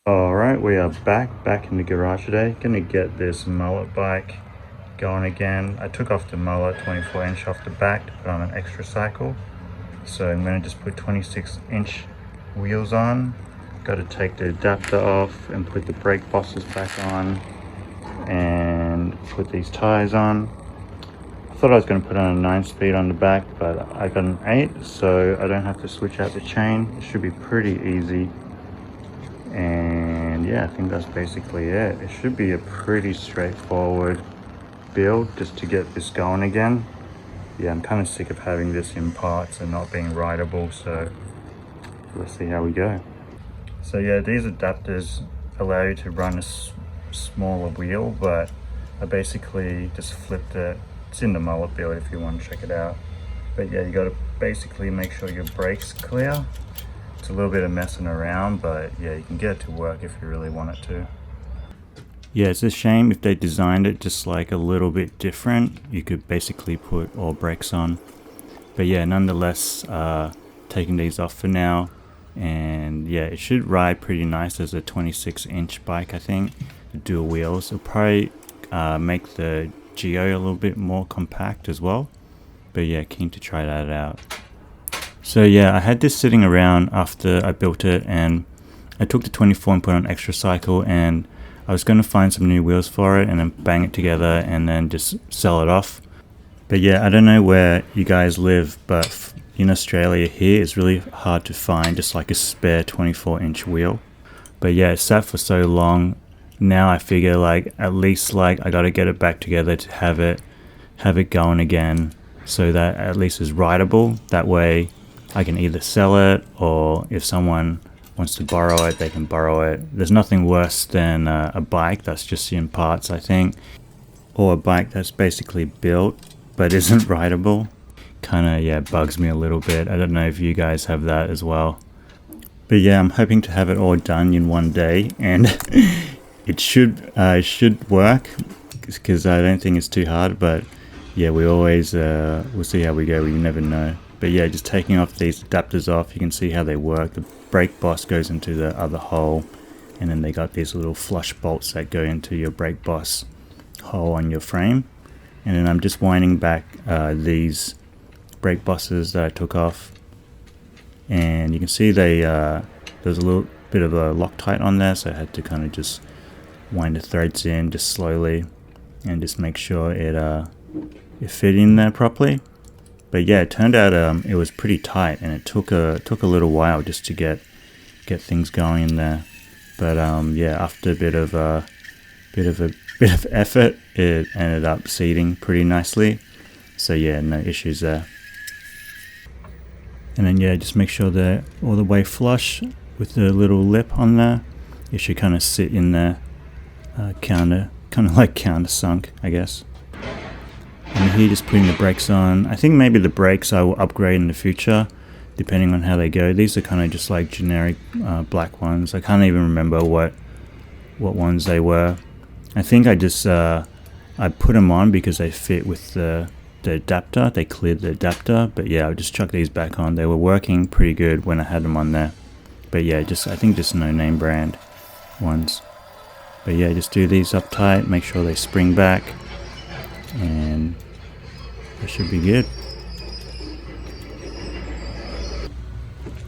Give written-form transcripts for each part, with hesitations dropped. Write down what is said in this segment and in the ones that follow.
Alright, we are back in the garage today. Gonna get this mullet bike going again. I took off the mullet 24-inch off the back to put on an extra cycle. So I'm gonna just put 26-inch wheels on. Got to take the adapter off and put the brake bosses back on and put these tires on. I thought I was going to put on a 9-speed on the back, but I got an 8, so I don't have to switch out the chain. It should be pretty easy. And yeah, I think that's basically it. It should be a pretty straightforward build just to get this going again. Yeah, I'm kind of sick of having this in parts and not being rideable, so let's see how we go. So yeah, these adapters allow you to run a smaller wheel, but I basically just flipped it. It's in the mullet build if you want to check it out. But yeah, you got to basically make sure your brake's clear. It's a little bit of messing around, but yeah, you can get it to work if you really want it to. Yeah, it's a shame if they designed it just like a little bit different. You could basically put all brakes on. But yeah, nonetheless, taking these off for now. And yeah, it should ride pretty nice as a 26-inch bike, I think. The dual wheels. It'll probably make the Geo a little bit more compact as well. But yeah, keen to try that out. So yeah, I had this sitting around after I built it, and I took the 24 and put on extra cycle, and I was going to find some new wheels for it and then bang it together and then just sell it off. But yeah, I don't know where you guys live, but in Australia here it's really hard to find just like a spare 24-inch wheel. But yeah, it sat for so long. Now I figure like at least like I got to get it back together to have it going again, so that at least is rideable. That way I can either sell it, or if someone wants to borrow it, they can borrow it. There's nothing worse than a bike that's just in parts, I think, or a bike that's basically built but isn't rideable. Kind of, yeah, bugs me a little bit. I don't know if you guys have that as well. But yeah, I'm hoping to have it all done in one day, and it should work, because I don't think it's too hard. But yeah, we always we'll see how we go. You never know. But yeah, just taking off these adapters off, you can see how they work. The brake boss goes into the other hole, and then they got these little flush bolts that go into your brake boss hole on your frame. And then I'm just winding back these brake bosses that I took off, and you can see they there's a little bit of a Loctite on there, so I had to kind of just wind the threads in just slowly and just make sure it fit in there properly. But yeah, it turned out it was pretty tight, and it took a little while just to get things going in there. But yeah, after a bit of effort, it ended up seating pretty nicely. So yeah, no issues there. And then yeah, just make sure they're all the way flush with the little lip on there. It should kind of sit in there, kind of like countersunk, I guess. And here, just putting the brakes on. I think maybe the brakes I will upgrade in the future, depending on how they go. These are kind of just like generic black ones. I can't even remember what ones they were. I think I just I put them on because they fit with the adapter. They cleared the adapter. But yeah, I'll just chuck these back on. They were working pretty good when I had them on there. But yeah, I think just no name brand ones. But yeah, just do these up tight. Make sure they spring back, and that should be good.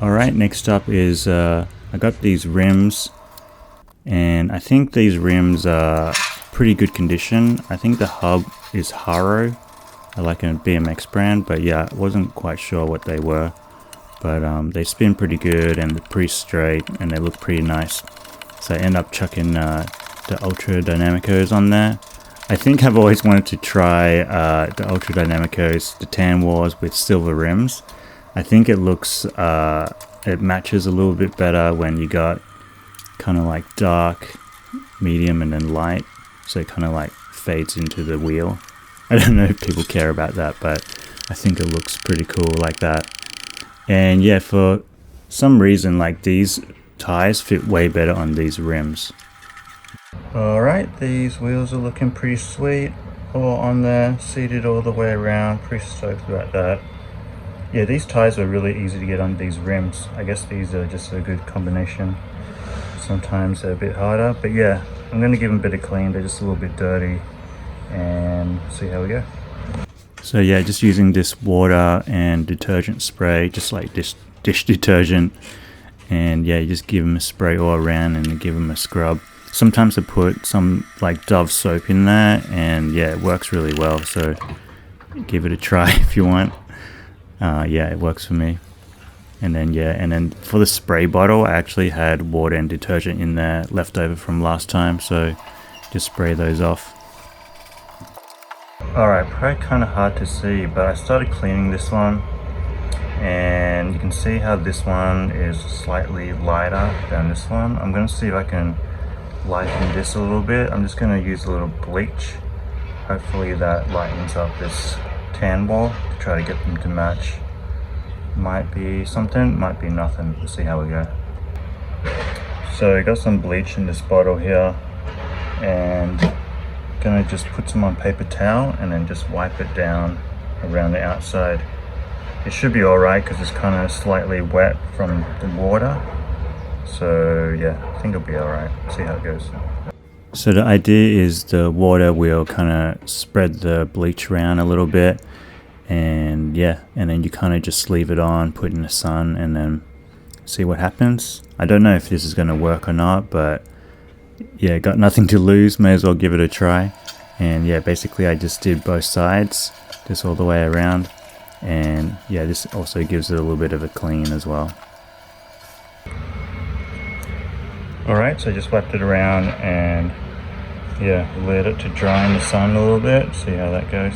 Alright, next up is I got these rims, and I think these rims are pretty good condition. I think the hub is Haro, like a BMX brand, but yeah, I wasn't quite sure what they were. But they spin pretty good, and they're pretty straight, and they look pretty nice. So I end up chucking the Ultra Dynamicos on there. I think I've always wanted to try the Ultra Dynamicos, the Tan Wars with silver rims. I think it looks, it matches a little bit better when you got kind of like dark, medium, and then light. So it kind of like fades into the wheel. I don't know if people care about that, but I think it looks pretty cool like that. And yeah, for some reason, like these tires fit way better on these rims. Alright, these wheels are looking pretty sweet, all on there, seated all the way around. Pretty stoked about that. Yeah, these tires are really easy to get on these rims. I guess these are just a good combination. Sometimes they're a bit harder, but yeah, I'm going to give them a bit of clean. They're just a little bit dirty, and see how we go. So yeah, just using this water and detergent spray, just like dish detergent, and yeah, you just give them a spray all around and give them a scrub. Sometimes I put some like Dove soap in there, and yeah, it works really well, so give it a try if you want. Yeah, it works for me. And then yeah, and then for the spray bottle, I actually had water and detergent in there left over from last time, so just spray those off. Alright, probably kind of hard to see, but I started cleaning this one, and you can see how this one is slightly lighter than this one. I'm going to see if I can lighten this a little bit. I'm just going to use a little bleach. Hopefully that lightens up this tan wall to try to get them to match. Might be something, might be nothing. We'll see how we go. So I got some bleach in this bottle here, and gonna just put some on paper towel and then just wipe it down around the outside. It should be all right because it's kind of slightly wet from the water. So yeah, I think it'll be all right. See how it goes. So the idea is the water will kind of spread the bleach around a little bit, and yeah, and then you kind of just leave it on, put it in the sun, and then see what happens. I don't know if this is going to work or not, but yeah, got nothing to lose, may as well give it a try. And yeah, basically I just did both sides, just all the way around, and yeah, this also gives it a little bit of a clean as well. Alright, so I just wiped it around and yeah, let it to dry in the sun a little bit, see how that goes.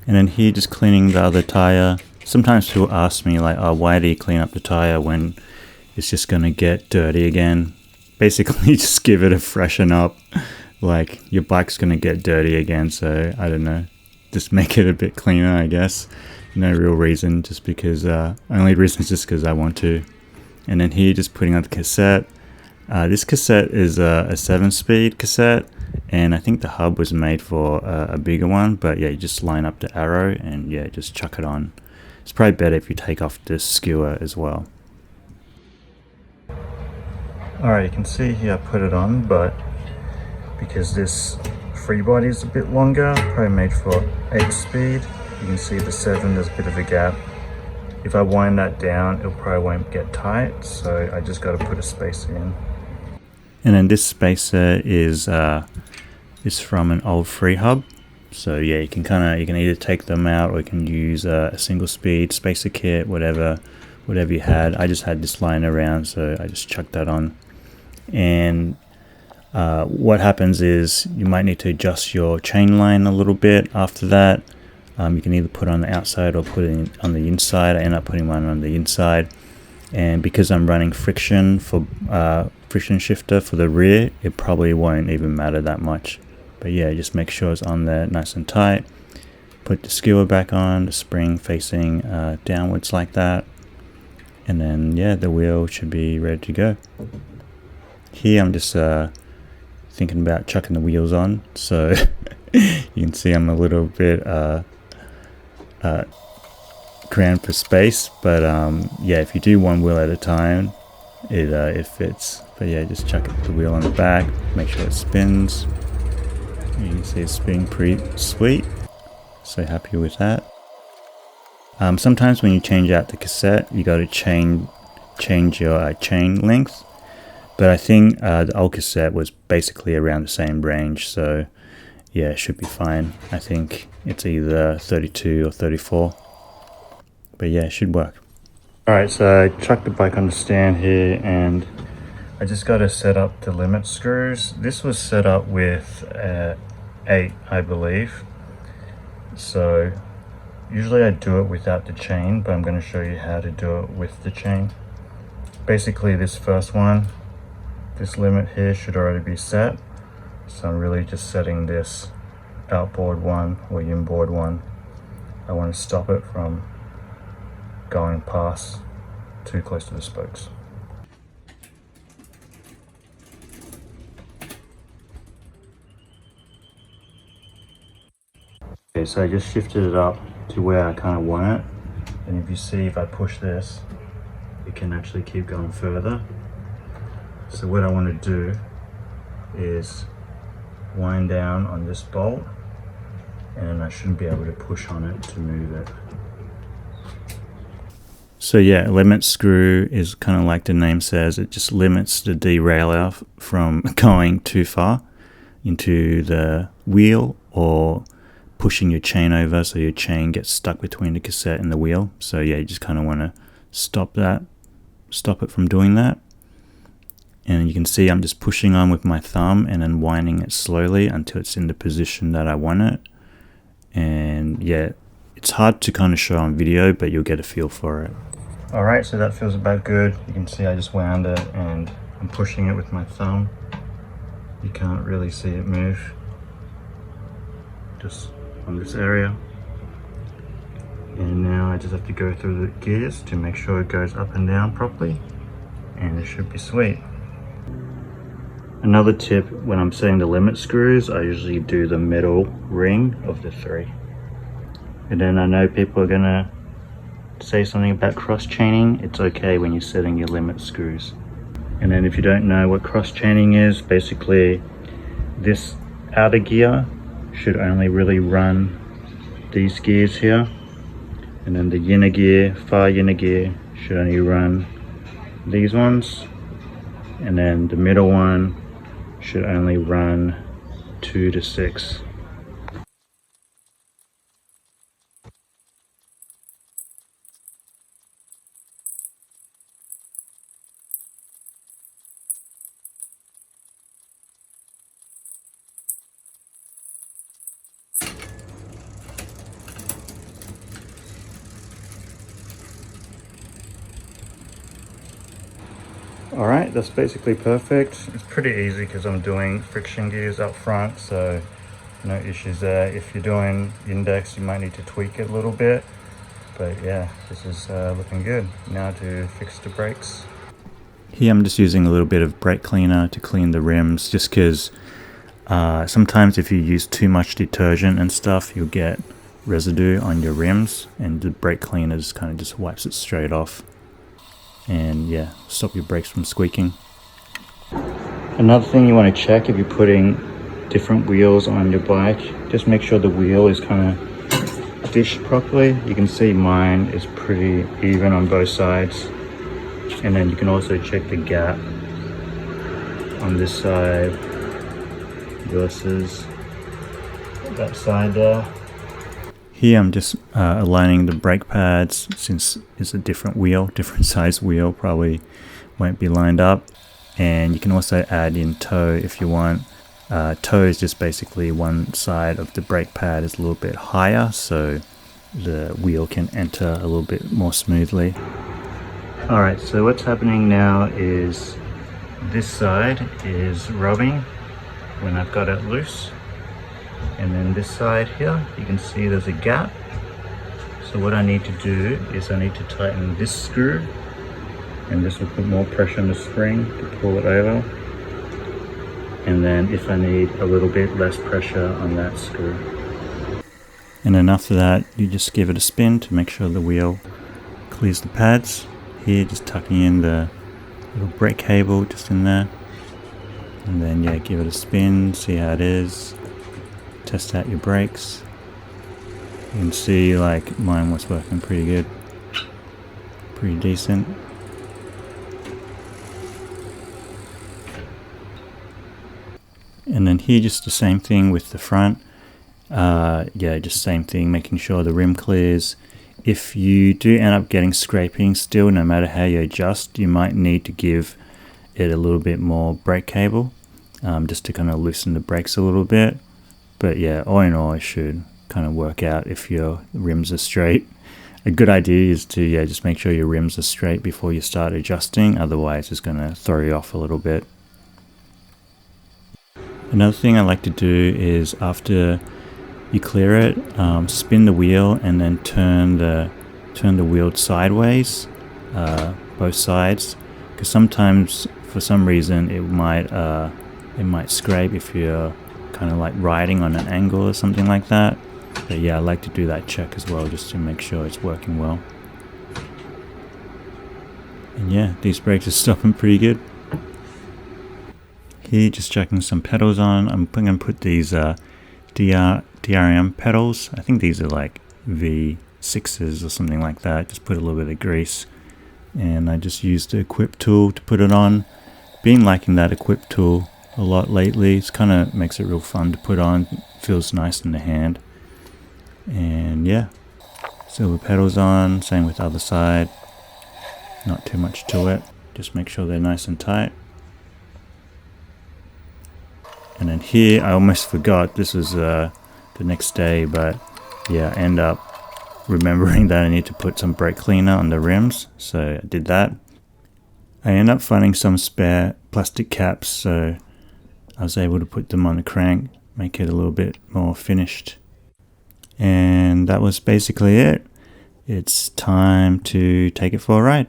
And then here, just cleaning the other tire. Sometimes people ask me like, oh, why do you clean up the tire when it's just gonna get dirty again? Basically just give it a freshen up. Like, your bike's gonna get dirty again, so I don't know, just make it a bit cleaner, I guess. No real reason, just because only reason is just because I want to. And then here, just putting on the cassette. This cassette is a 7-speed cassette, and I think the hub was made for a bigger one, but yeah, you just line up the arrow and yeah, just chuck it on. It's probably better if you take off the skewer as well. Alright, you can see here I put it on, but because this free body is a bit longer, probably made for 8-speed, you can see the 7, there's a bit of a gap. If I wind that down, it probably won't get tight, so I just got to put a spacer in. And then this spacer is from an old free hub, so yeah, you can either take them out, or you can use a single speed spacer kit, whatever you had. I just had this lying around, so I just chucked that on. And what happens is you might need to adjust your chain line a little bit after that. You can either put it on the outside or put it on the inside. I end up putting one on the inside, and because I'm running friction shifter for the rear, it probably won't even matter that much. But yeah, just make sure it's on there nice and tight. Put the skewer back on, the spring facing downwards like that, and then yeah, the wheel should be ready to go. Here I'm just thinking about chucking the wheels on, so you can see I'm a little bit crammed for space, but yeah, if you do one wheel at a time, it fits. But yeah, just chuck the wheel on the back, make sure it spins. You can see it's spinning pretty sweet, so happy with that. Sometimes when you change out the cassette, you got to change your chain length, but I think the old cassette was basically around the same range, so yeah, it should be fine. I think it's either 32 or 34, but yeah, it should work. Alright, so I chucked the bike on the stand here, and I just got to set up the limit screws. This was set up with 8, I believe. So usually I do it without the chain, but I'm going to show you how to do it with the chain. Basically, this first one, this limit here should already be set. So I'm really just setting this outboard one or inboard one. I want to stop it from going past too close to the spokes. Okay, so I just shifted it up to where I kind of want it, and if you see, if I push this, it can actually keep going further. So what I want to do is wind down on this bolt, and I shouldn't be able to push on it to move it. So yeah, limit screw is kind of like the name says, it just limits the derailleur from going too far into the wheel or pushing your chain over so your chain gets stuck between the cassette and the wheel. So yeah, you just kind of want to stop it from doing that. And you can see I'm just pushing on with my thumb and then winding it slowly until it's in the position that I want it. And yeah, it's hard to kind of show on video, but you'll get a feel for it. Alright, so that feels about good. You can see I just wound it and I'm pushing it with my thumb. You can't really see it move, just on this area. And now I just have to go through the gears to make sure it goes up and down properly, and it should be sweet. Another tip, when I'm setting the limit screws, I usually do the middle ring of the 3. And then I know people are gonna say something about cross chaining. It's okay when you're setting your limit screws. And then if you don't know what cross chaining is, basically this outer gear should only really run these gears here, and then the inner gear, far inner gear, should only run these ones, and then the middle one should only run 2 to 6. Alright, that's basically perfect. It's pretty easy because I'm doing friction gears up front, so no issues there. If you're doing index, you might need to tweak it a little bit, but yeah, this is looking good. Now to fix the brakes. Here I'm just using a little bit of brake cleaner to clean the rims, just because sometimes if you use too much detergent and stuff, you'll get residue on your rims, and the brake cleaner just kind of just wipes it straight off. And yeah, stop your brakes from squeaking. Another thing you want to check if you're putting different wheels on your bike, just make sure the wheel is kind of dished properly. You can see mine is pretty even on both sides. And then you can also check the gap on this side versus that side there. Here I'm just aligning the brake pads, since it's a different wheel, different size wheel, probably won't be lined up. And you can also add in toe if you want. Toe is just basically one side of the brake pad is a little bit higher, so the wheel can enter a little bit more smoothly. Alright, so what's happening now is this side is rubbing when I've got it loose. And then this side here, you can see there's a gap. So what I need to do is I need to tighten this screw, and this will put more pressure on the spring to pull it over. And then if I need a little bit less pressure on that screw. And then after that, you just give it a spin to make sure the wheel clears the pads. Here, just tucking in the little brake cable just in there. And then yeah, give it a spin, see how it is. Test out your brakes. You can see like mine was working pretty good, pretty decent. And then here just the same thing with the front. Yeah, just same thing, making sure the rim clears. If you do end up getting scraping still, no matter how you adjust, you might need to give it a little bit more brake cable, just to kind of loosen the brakes a little bit. But yeah, all in all, it should kind of work out if your rims are straight. A good idea is to just make sure your rims are straight before you start adjusting, otherwise it's going to throw you off a little bit. Another thing I like to do is after you clear it, spin the wheel and then turn the wheel sideways, both sides, because sometimes for some reason it might scrape if you're kind of like riding on an angle or something like that. But yeah, I like to do that check as well, just to make sure it's working well. And yeah, these brakes are stopping pretty good. Here, just chucking some pedals on. I'm going to put these DRM pedals. I think these are like V6s or something like that. Just put a little bit of grease. And I just used the equip tool to put it on. Been liking that equip tool a lot lately. It kind of makes it real fun to put on. Feels nice in the hand. And yeah, silver pedals on. Same with the other side. Not too much to it. Just make sure they're nice and tight. And then here, I almost forgot. This was the next day, but yeah, I end up remembering that I need to put some brake cleaner on the rims. So I did that. I ended up finding some spare plastic caps, so I was able to put them on the crank, make it a little bit more finished. And that was basically it. It's time to take it for a ride.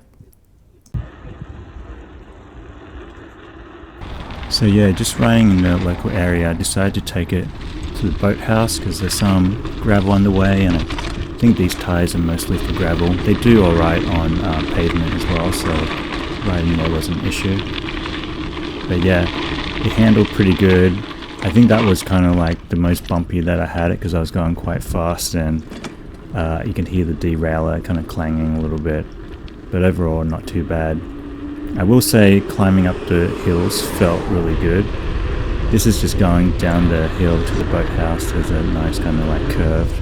So yeah, just riding in the local area, I decided to take it to the boathouse because there's some gravel on the way, and I think these tyres are mostly for gravel. They do alright on pavement as well, so riding there wasn't an issue. But yeah, it handled pretty good. I think that was kind of like the most bumpy that I had it because I was going quite fast, and you can hear the derailleur kind of clanging a little bit. But overall, not too bad. I will say climbing up the hills felt really good. This is just going down the hill to the boathouse. There's a nice kind of like curved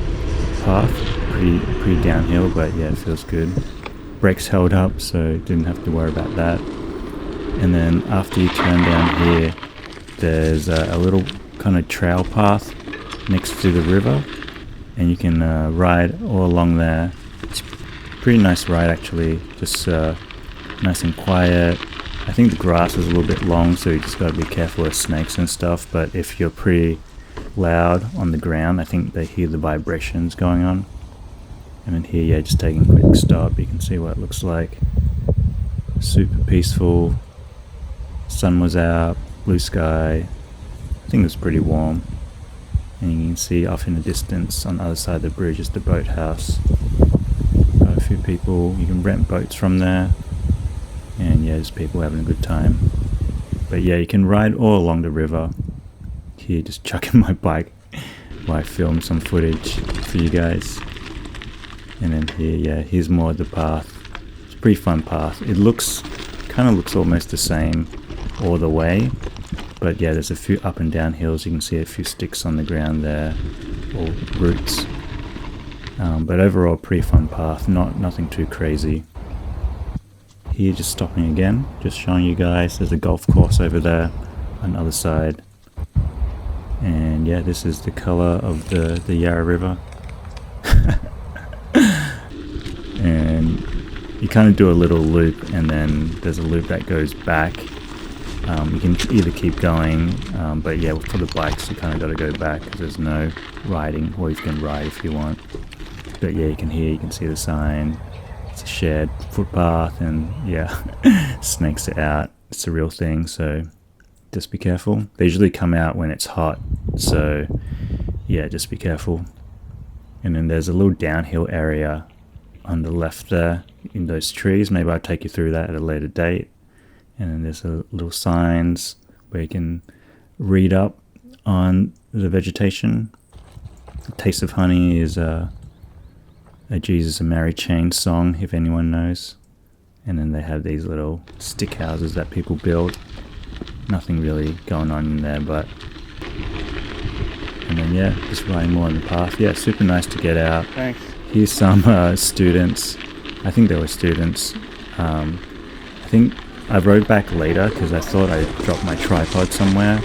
path, pretty downhill, but yeah, it feels good. Brakes held up, so didn't have to worry about that. And then after you turn down here, there's a little kind of trail path next to the river, and you can ride all along there. It's a pretty nice ride actually, just nice and quiet. I think the grass is a little bit long, so you just got to be careful of snakes and stuff, but if you're pretty loud on the ground, I think they hear the vibrations going on. And then here, yeah, just taking a quick stop, you can see what it looks like. Super peaceful. Sun was out, blue sky. I think it was pretty warm. And you can see off in the distance on the other side of the bridge is the boathouse. Got a few people, you can rent boats from there. And yeah, there's people having a good time. But yeah, you can ride all along the river. Here, just chucking my bike while I film some footage for you guys. And then here, yeah, here's more of the path. It's a pretty fun path. It kind of looks almost the same all the way. But yeah, there's a few up and down hills. You can see a few sticks on the ground there, or roots. But overall, pretty fun path. Nothing too crazy. Here, just stopping again, just showing you guys there's a golf course over there on the other side. And yeah, this is the color of the Yarra River. And you kind of do a little loop, and then there's a loop that goes back. You can either keep going, but yeah, for the bikes you kind of got to go back because there's no riding, or you can ride if you want. But yeah, you can see the sign. It's a shared footpath, and yeah, snakes are out. It's a real thing, so just be careful. They usually come out when it's hot, so yeah, just be careful. And then there's a little downhill area on the left there in those trees. Maybe I'll take you through that at a later date. And then there's a little signs where you can read up on the vegetation. Taste of Honey is a Jesus and Mary Chain song, if anyone knows. And then they have these little stick houses that people build. Nothing really going on in there, but... And then yeah, just riding more on the path. Yeah, super nice to get out. Thanks. Here's some students. I think they were students. I think I rode back later because I thought I dropped my tripod somewhere.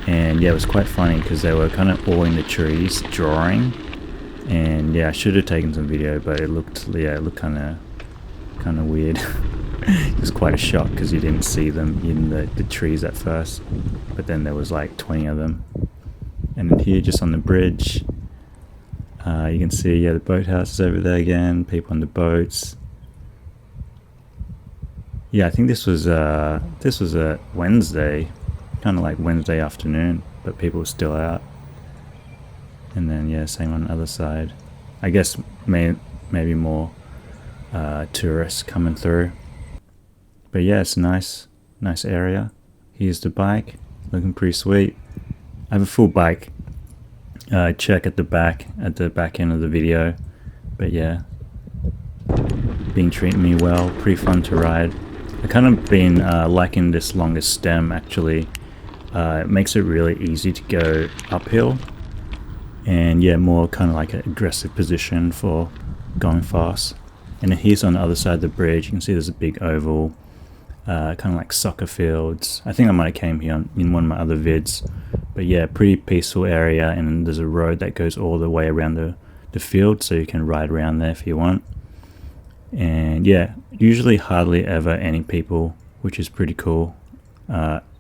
And yeah, it was quite funny because they were kind of all in the trees drawing. And yeah, I should have taken some video, but it looked kind of weird. It was quite a shock because you didn't see them in the trees at first, but then there was like 20 of them. And then here, just on the bridge, you can see, yeah, the boathouse is over there again, people on the boats. Yeah, I think this was a Wednesday, kind of like Wednesday afternoon, but people were still out. And then yeah, same on the other side. I guess maybe more tourists coming through. But yeah, it's a nice area. Here's the bike. looking pretty sweet. I have a full bike check at the back end of the video, but yeah, been treating me well, pretty fun to ride. I kind of been liking this longer stem actually. It makes it really easy to go uphill, and yeah, more kind of like an aggressive position for going fast. And then here's on the other side of the bridge, you can see there's a big oval, kind of like soccer fields. I think I might have came here in one of my other vids, but yeah, pretty peaceful area, and there's a road that goes all the way around the field, so you can ride around there if you want. And yeah, usually hardly ever any people, which is pretty cool.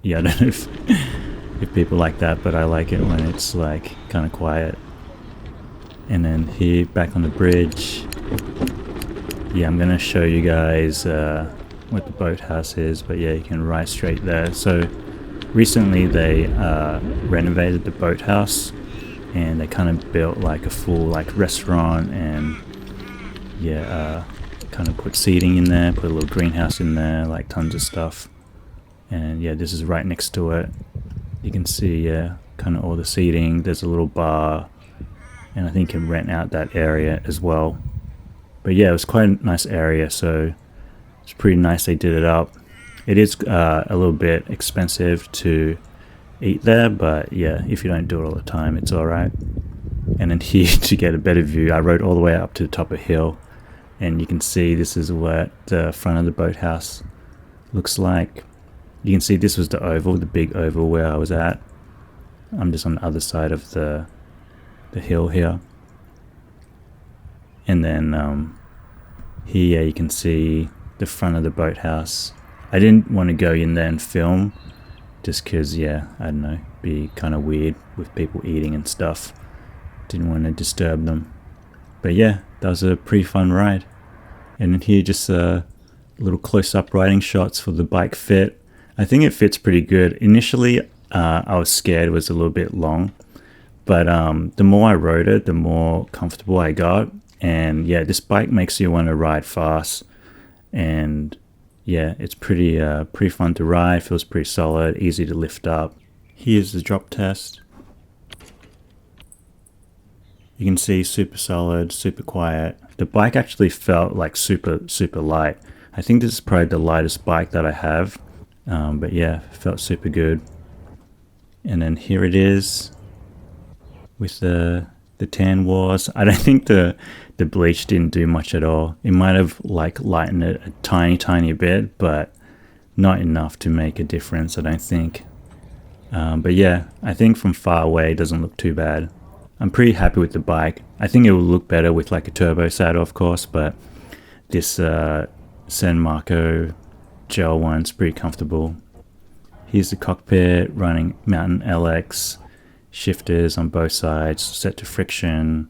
Yeah, I don't know if people like that, but I like it when it's like kind of quiet. And then here back on the bridge, yeah, I'm gonna show you guys what the boathouse is, but yeah, you can ride straight there. So recently they renovated the boathouse, and they kind of built like a full like restaurant, and yeah, kind of put seating in there, put a little greenhouse in there, like tons of stuff. And yeah, this is right next to it. You can see, yeah, kind of all the seating. There's a little bar, and I think you can rent out that area as well. But yeah, it was quite a nice area, so it's pretty nice they did it up. It is a little bit expensive to eat there, but yeah, if you don't do it all the time, it's alright. And then here, to get a better view, I rode all the way up to the top of a hill, and you can see this is what the front of the boathouse looks like. You can see this was the oval, the big oval where I was at. I'm just on the other side of the hill here. And then here you can see the front of the boathouse. I didn't want to go in there and film, just because, yeah, I don't know, be kind of weird with people eating and stuff. Didn't want to disturb them. But yeah, that was a pretty fun ride. And then here just little close-up riding shots for the bike fit. I think it fits pretty good. Initially, I was scared it was a little bit long, but the more I rode it, the more comfortable I got. And yeah, this bike makes you want to ride fast, and yeah, it's pretty fun to ride. Feels pretty solid, easy to lift up. Here's the drop test. You can see super solid, super quiet. The bike actually felt like super light. I think this is probably the lightest bike that I have. But yeah, felt super good. And then here it is with the tan wars. I don't think the bleach didn't do much at all. It might have like lightened it a tiny bit, but not enough to make a difference, I don't think. But yeah, I think from far away it doesn't look too bad. I'm pretty happy with the bike. I think it will look better with like a turbo saddle, of course, but this San Marco gel one's pretty comfortable. Here's the cockpit running Mountain LX, shifters on both sides set to friction,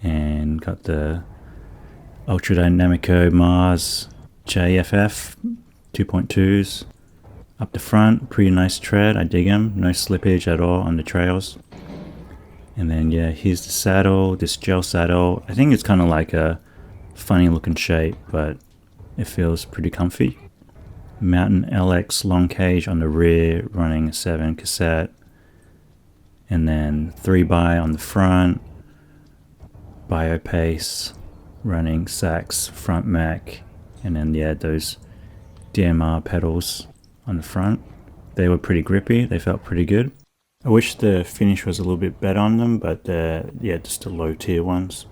and got the Ultra Dynamico Mars JFF 2.2s up the front. Pretty nice tread, I dig them, no slippage at all on the trails. And then yeah, here's the saddle, this gel saddle. I think it's kind of like a funny looking shape, but it feels pretty comfy. Mountain LX long cage on the rear, running a 7 cassette, and then 3x on the front, Biopace running Sax front mech, and then yeah, those DMR pedals on the front. They were pretty grippy, they felt pretty good. I wish the finish was a little bit better on them, but yeah, just the low tier ones.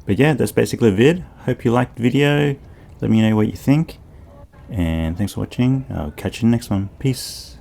But yeah, that's basically the vid. Hope you liked the video. Let me know what you think. And thanks for watching. I'll catch you in the next one. Peace.